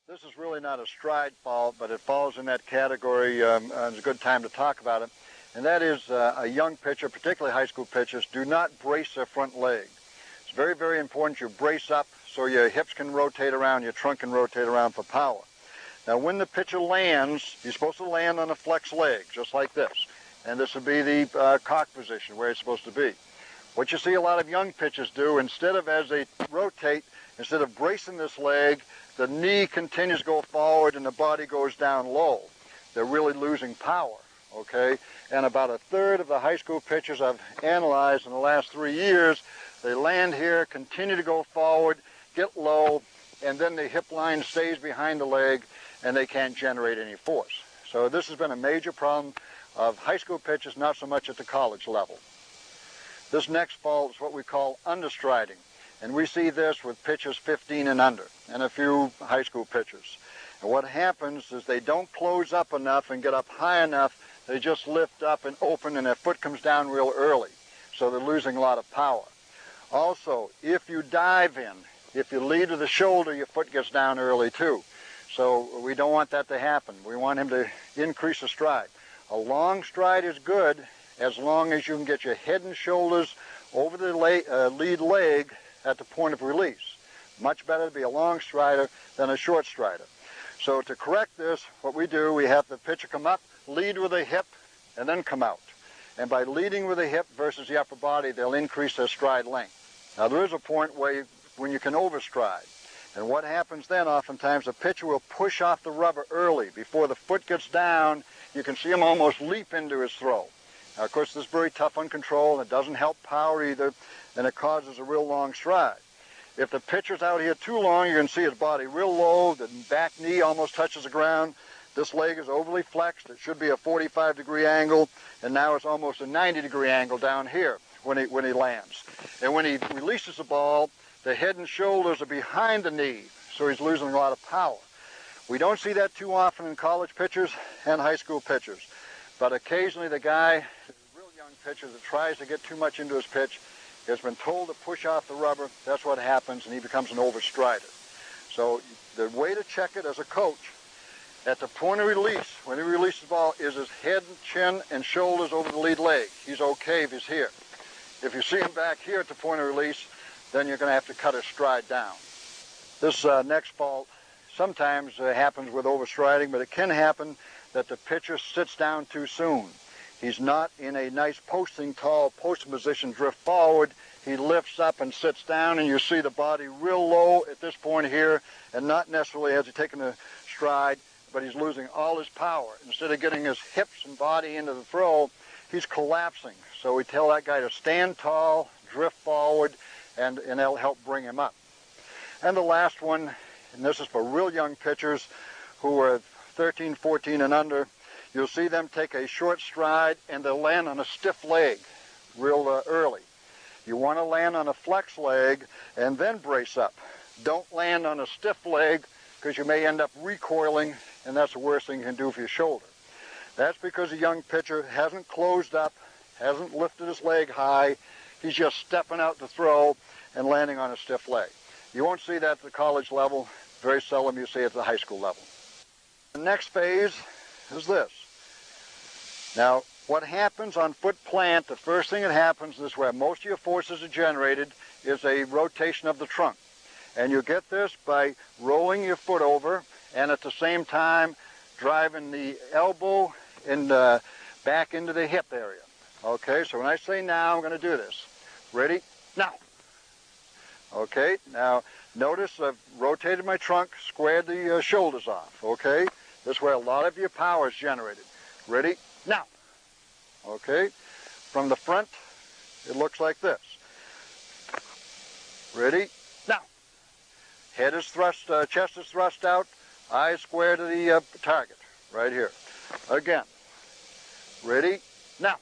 This is really not a stride fault, but it falls in that category. It's a good time to talk about it. And that is a young pitcher, particularly high school pitchers, do not brace their front leg. It's very, very important you brace up so your hips can rotate around, your trunk can rotate around for power. Now, when the pitcher lands, he's supposed to land on a flex leg, just like this. And this would be the cock position where it's supposed to be. What you see a lot of young pitchers do, instead of as they rotate, instead of bracing this leg, the knee continues to go forward and the body goes down low. They're really losing power, okay? And about a third of the high school pitchers I've analyzed in the last 3 years, they land here, continue to go forward, get low, and then the hip line stays behind the leg and they can't generate any force. So this has been a major problem of high school pitchers, not so much at the college level. This next fault is what we call understriding. And we see this with pitchers 15 and under, and a few high school pitchers. And what happens is they don't close up enough and get up high enough. They just lift up and open, and their foot comes down real early. So they're losing a lot of power. Also, if you dive in, if you lead to the shoulder, your foot gets down early too. So we don't want that to happen. We want him to increase the stride. A long stride is good as long as you can get your head and shoulders over the lead leg at the point of release. Much better to be a long strider than a short strider. So to correct this, what we do, we have the pitcher come up, lead with a hip, and then come out. And by leading with a hip versus the upper body, they'll increase their stride length. Now there is a point when you can overstride. And what happens then, oftentimes, the pitcher will push off the rubber early. Before the foot gets down, you can see him almost leap into his throw. Now, of course, this is very tough on control. It doesn't help power either, and it causes a real long stride. If the pitcher's out here too long, you can see his body real low. The back knee almost touches the ground. This leg is overly flexed. It should be a 45-degree angle, and now it's almost a 90-degree angle down here when he lands. And when he releases the ball, the head and shoulders are behind the knee, so he's losing a lot of power. We don't see that too often in college pitchers and high school pitchers. But occasionally the guy, the real young pitcher that tries to get too much into his pitch, has been told to push off the rubber. That's what happens, and he becomes an overstrider. So the way to check it as a coach, at the point of release, when he releases the ball, is his head, chin, and shoulders over the lead leg. He's okay if he's here. If you see him back here at the point of release, then you're going to have to cut his stride down. This next fault sometimes happens with overstriding, but it can happen that the pitcher sits down too soon. He's not in a nice posting position, drift forward. He lifts up and sits down, and you see the body real low at this point here, and not necessarily has he taken a stride, but he's losing all his power. Instead of getting his hips and body into the throw, he's collapsing. So we tell that guy to stand tall, drift forward, and that'll help bring him up. And the last one, and this is for real young pitchers who are 13, 14 and under, you'll see them take a short stride and they'll land on a stiff leg real early. You want to land on a flex leg and then brace up. Don't land on a stiff leg because you may end up recoiling, and that's the worst thing you can do for your shoulder. That's because a young pitcher hasn't closed up, hasn't lifted his leg high. He's just stepping out to throw and landing on a stiff leg. You won't see that at the college level. Very seldom you see it at the high school level. The next phase is this. Now, what happens on foot plant, the first thing that happens is where most of your forces are generated is a rotation of the trunk. And you get this by rolling your foot over and at the same time driving the elbow and back into the hip area. Okay, so when I say now, I'm going to do this. Ready? Now. Okay, now notice I've rotated my trunk, squared the shoulders off. Okay, this is where a lot of your power is generated. Ready? Now. Okay, from the front, it looks like this. Ready? Now. Head is thrust, chest is thrust out, eyes square to the target, right here. Again. Ready? Now.